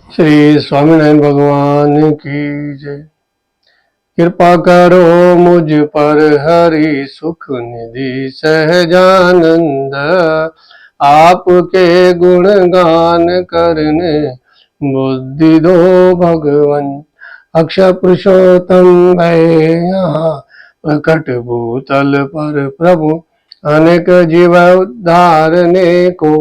श्री स्वामीनारायण भगवान की जय। कृपा करो मुझ पर हरि सुख निधि सहजानंद, आपके गुणगान करने बुद्धि दो भगवन। अक्षर पुरुषोत्तम भय यहाँ प्रकट भूतल पर प्रभु, अनेक जीव उद्धारने को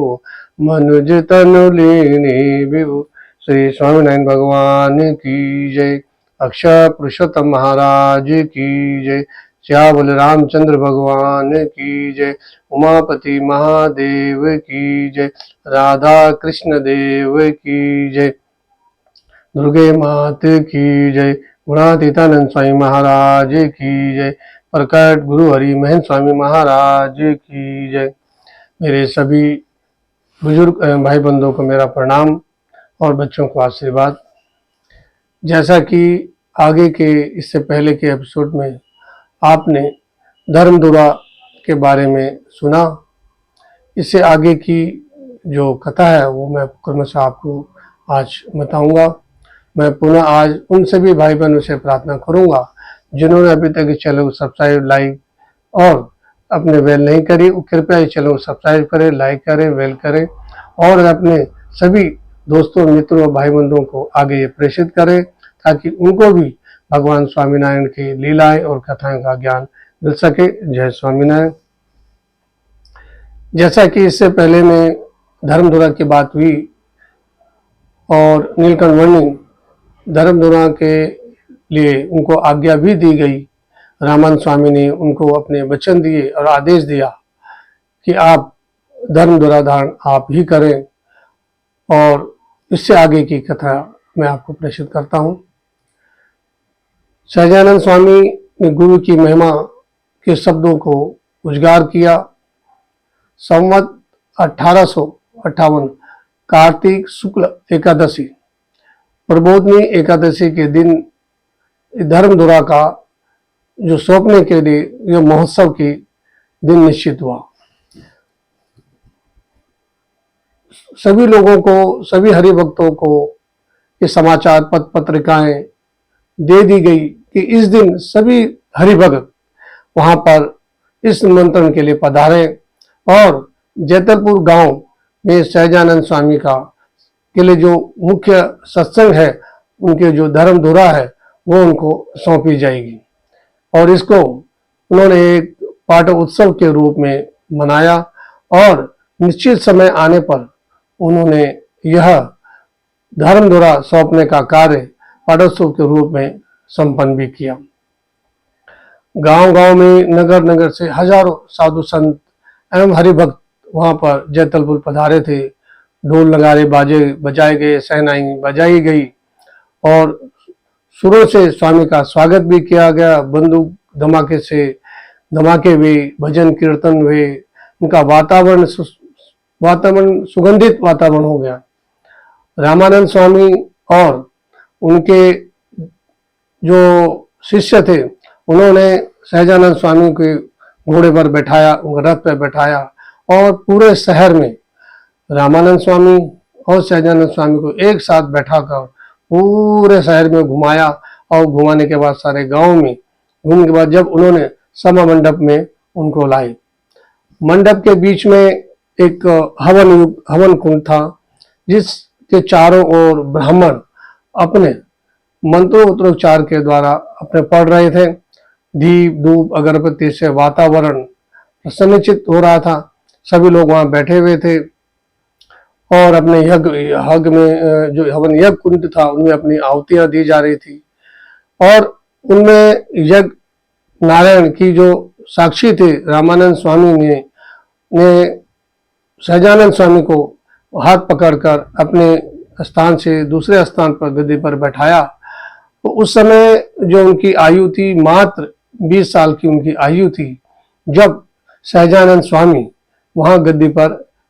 मनुज तनु लीनी विभु। श्री स्वामीनारायण भगवान की जय। अक्षर पुरुषोत्तम महाराज की जय। श्याम रामचंद्र भगवान की जय। उमापति महादेव की जय। राधा कृष्ण देव की जय। दुर्गे मात की जय। गुणातीतानंद स्वामी महाराज की जय। प्रकट गुरु हरि महेंद्र स्वामी महाराज की जय। मेरे सभी बुजुर्ग भाई बंधुओं को मेरा प्रणाम और बच्चों को आशीर्वाद। जैसा कि आगे के इससे पहले के एपिसोड में आपने धर्मधुरा के बारे में सुना, इससे आगे की जो कथा है वो मैं क्रमशः आपको आज बताऊंगा। मैं पुनः आज उन सभी भाई बहनों से प्रार्थना करूंगा जिन्होंने अभी तक इस चैनल को सब्सक्राइब, लाइक और अपने बेल नहीं करी, कृपया इस चैनल को सब्सक्राइब करें, लाइक करें, बेल करें और अपने सभी दोस्तों, मित्रों और भाई बंधुओं को आगे ये प्रेषित करें ताकि उनको भी भगवान स्वामीनारायण की लीलाएं और कथाएं का ज्ञान मिल सके। जय स्वामीनारायण। जैसा कि इससे पहले में धर्मधुरा की बात हुई और नीलकंठ वर्णी धर्मधुरा के लिए उनको आज्ञा भी दी गई। रामानंद स्वामी ने उनको अपने वचन दिए और आदेश दिया कि आप धर्मधुरा धारण आप ही करें, और इससे आगे की कथा मैं आपको प्रेषित करता हूँ। सहजानंद स्वामी ने गुरु की महिमा के शब्दों को उजागर किया। संवत 1858 कार्तिक शुक्ल एकादशी, प्रबोधनी एकादशी के दिन धर्मधुरा का जो सौंपने के लिए यह महोत्सव की दिन निश्चित हुआ। सभी लोगों को, सभी हरिभक्तों को ये समाचार पत्र पत्रिकाएं दे दी गई कि इस दिन सभी हरिभक्त वहां पर इस निमंत्रण के लिए पधारे और जैतलपुर गांव में सहजानंद स्वामी का के लिए जो मुख्य सत्संग है, उनके जो धर्मधुरा है वो उनको सौंपी जाएगी। और इसको उन्होंने एक पाठ उत्सव के रूप में मनाया और निश्चित समय आने पर उन्होंने यह धर्मधुरा सौंपने का कार्य पाठोत्सव के रूप में संपन्न भी किया। गांव गांव में, नगर नगर से हजारों साधु संत एवं हरिभक्त वहां पर जैतलपुर पधारे थे। ढोल नगारे बाजे बजाए गए, सहनाई बजाई गई और सुरों से स्वामी का स्वागत भी किया गया। बंदूक धमाके से धमाके हुए, भजन कीर्तन हुए, उनका वातावरण सुगंधित वातावरण हो गया। रामानंद स्वामी और उनके जो शिष्य थे उन्होंने सहजानंद स्वामी के घोड़े पर बैठाया, रथ पर बैठाया और पूरे शहर में रामानंद स्वामी और सहजानंद स्वामी को एक साथ बैठाकर पूरे शहर में घुमाया। और घुमाने के बाद सारे गांव में घूमने के बाद जब उन्होंने सभा मंडप में उनको लाए, मंडप के बीच में एक हवन कुंड था जिसके चारों ओर ब्राह्मण अपने मंत्रोच्चार के द्वारा अपने पढ़ रहे थे। दीप धूप अगरबत्ती से वातावरण प्रसन्नचित हो रहा था। सभी लोग वहां बैठे हुए थे और अपने यज्ञ में जो हवन यज्ञ कुंड था उनमें अपनी आहुतियां दी जा रही थी। और उनमें यज्ञ नारायण की जो साक्षी थे रामानंद स्वामी ने सहजानंद स्वामी को हाथ पकड़कर अपने स्थान से दूसरे स्थान पर गद्दी पर बैठाया। तो उस समय जो उनकी आयु थी, मात्र 20 साल की उनकी आयु थी जब सहजानंद स्वामी वहां गद्दी पर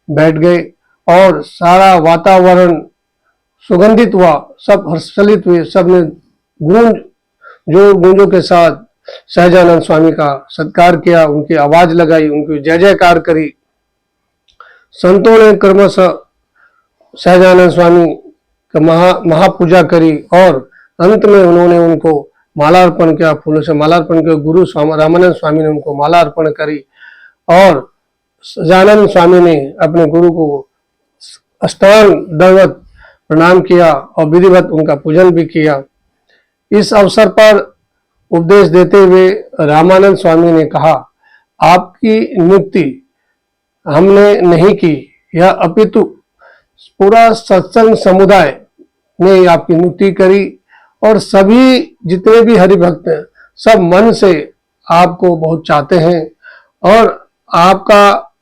बैठ गए और सारा वातावरण सुगंधित हुआ। सब हर्षलित हुए, सबने गूंजों के साथ सहजानंद स्वामी का सत्कार किया, उनकी आवाज लगाई, उनकी जय जयकार करी। संतों ने क्रमशः सहजानंद स्वामी तो महापूजा करी और अंत में उन्होंने उनको माला अर्पण किया, फूलों से माला अर्पण किया। गुरु रामानंद स्वामी ने उनको माला अर्पण करी और सहजानंद स्वामी ने अपने गुरु को अष्टांग दंडवत प्रणाम किया और विधिवत उनका पूजन भी किया। इस अवसर पर उपदेश देते हुए रामानंद स्वामी ने कहा, आपकी नियुक्ति हमने नहीं की, यह अपितु पूरा सत्संग समुदाय ने आपकी नियुक्ति करी और सभी जितने भी हरिभक्त हैं सब मन से आपको बहुत चाहते हैं और आपका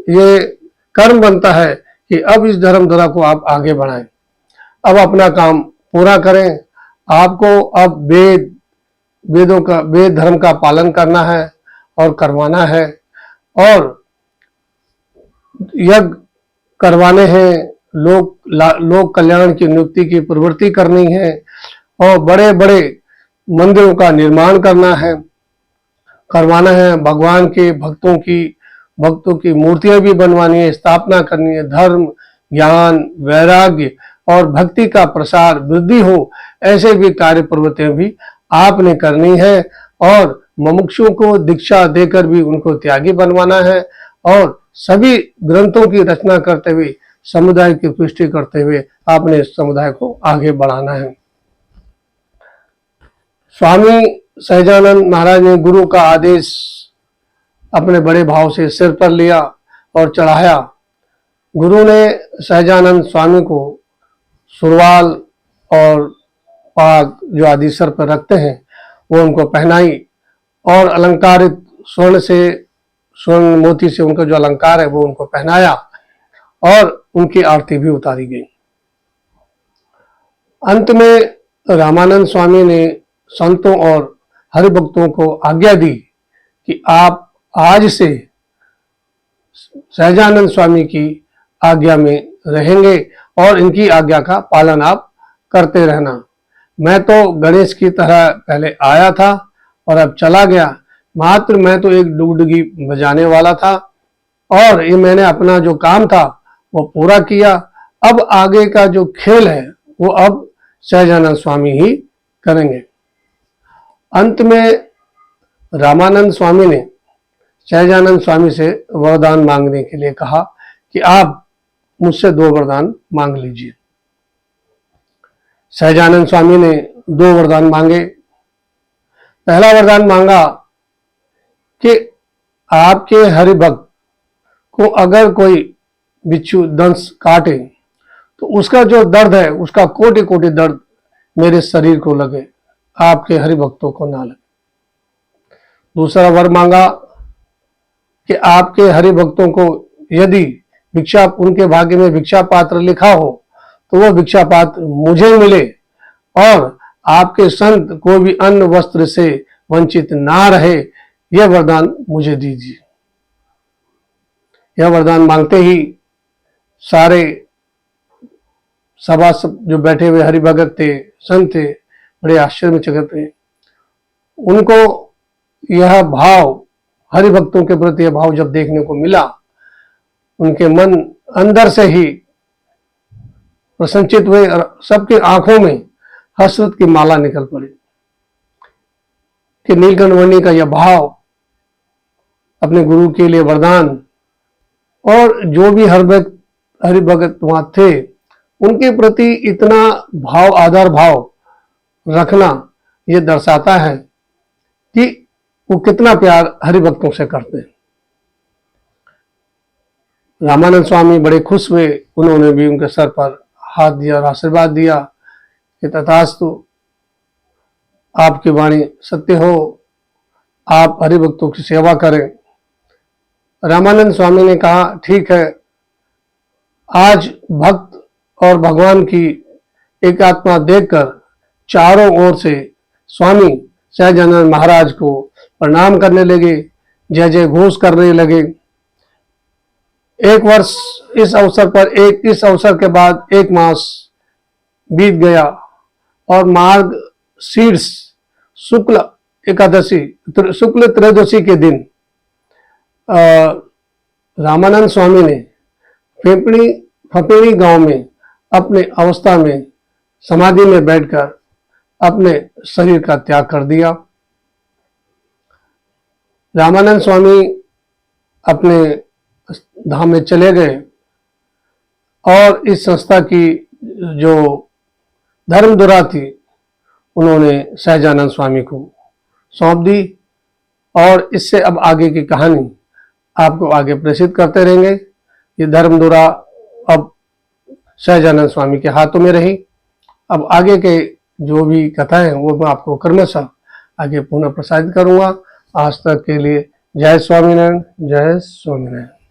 ये कर्म बनता है कि अब इस धर्मध्वजा को आप आगे बढ़ाएं, अब अपना काम पूरा करें। आपको अब वेद धर्म का पालन करना है और करवाना है और यज्ञ करवाने हैं, लोक कल्याण की नियुक्ति की प्रवृत्ति करनी है और बड़े बड़े मंदिरों का निर्माण करवाना है। भगवान के भक्तों की मूर्तियां भी बनवानी है, स्थापना करनी है। धर्म, ज्ञान, वैराग्य और भक्ति का प्रसार वृद्धि हो, ऐसे भी कार्य प्रवृत्तियां भी आपने करनी है और मुमुक्षुओं को दीक्षा देकर भी उनको त्यागी बनवाना है और सभी ग्रंथों की रचना करते हुए समुदाय की पुष्टि करते हुए आपने इस समुदाय को आगे बढ़ाना है। स्वामी सहजानंद महाराज ने गुरु का आदेश अपने बड़े भाव से सिर पर लिया और चढ़ाया। गुरु ने सहजानंद स्वामी को सुरवाल और पाग जो आदि सर पर रखते हैं वो उनको पहनाई और अलंकारित स्वर्ण मोती से उनका जो अलंकार है वो उनको पहनाया और उनकी आरती भी उतारी गई। अंत में रामानंद स्वामी ने संतों और हरिभक्तों को आज्ञा दी कि आप आज से सहजानंद स्वामी की आज्ञा में रहेंगे और इनकी आज्ञा का पालन आप करते रहना। मैं तो गणेश की तरह पहले आया था और अब चला गया, मात्र मैं तो एक डुगडुगी बजाने वाला था और ये मैंने अपना जो काम था वो पूरा किया। अब आगे का जो खेल है वो अब सहजानंद स्वामी ही करेंगे। अंत में रामानंद स्वामी ने सहजानंद स्वामी से वरदान मांगने के लिए कहा कि आप मुझसे 2 वरदान मांग लीजिए। सहजानंद स्वामी ने 2 वरदान मांगे। पहला वरदान मांगा कि आपके हरिभक्त को अगर कोई बिच्छू दंश काटे तो उसका जो दर्द है उसका कोटि कोटि दर्द मेरे शरीर को लगे, आपके हरिभक्तों को ना लगे। दूसरा वर मांगा कि आपके हरिभक्तों को यदि भिक्षा उनके भाग्य में भिक्षा पात्र लिखा हो तो वो भिक्षा पात्र मुझे मिले और आपके संत कोई भी अन्न वस्त्र से वंचित ना रहे, यह वरदान मुझे दीजिए। यह वरदान मांगते ही सारे सभा जो बैठे हुए हरिभगत थे, संत थे, बड़े आश्चर्य में चकित थे। उनको यह भाव, हरिभक्तों के प्रति यह भाव जब देखने को मिला, उनके मन अंदर से ही प्रसन्नचित हुए और सबकी आंखों में हसरत की माला निकल पड़ी कि नीलकंठवर्णी का यह भाव, अपने गुरु के लिए वरदान और जो भी हरिभगत वहां थे उनके प्रति इतना भाव, आदर भाव रखना, यह दर्शाता है कि वो कितना प्यार हरिभक्तों से करते हैं। रामानंद स्वामी बड़े खुश हुए, उन्होंने भी उनके सर पर हाथ दिया और आशीर्वाद दिया कि तथास्तु, आपकी वाणी सत्य हो, आप हरिभक्तों की सेवा करें। रामानंद स्वामी ने कहा, ठीक है, आज भक्त और भगवान की एकात्मा देखकर चारों ओर से स्वामी सहजानंद महाराज को प्रणाम करने लगे, जय जय घोष करने लगे। एक वर्ष इस अवसर के बाद 1 मास बीत गया और मार्ग शीर्ष शुक्ल त्रयोदशी के दिन रामानंद स्वामी ने फपेड़ी गांव में अपने अवस्था में समाधि में बैठकर अपने शरीर का त्याग कर दिया। रामानंद स्वामी अपने धाम में चले गए और इस संस्था की जो धर्मधुरा थी उन्होंने सहजानंद स्वामी को सौंप दी और इससे अब आगे की कहानी आपको आगे प्रेषित करते रहेंगे। ये धर्मधुरा अब सहजानंद स्वामी के हाथों में रही। अब आगे के जो भी कथाएं हैं वो मैं आपको क्रमशः आगे पुनः प्रसारित करूंगा। आज तक के लिए जय स्वामीनारायण, जय स्वामीनारायण।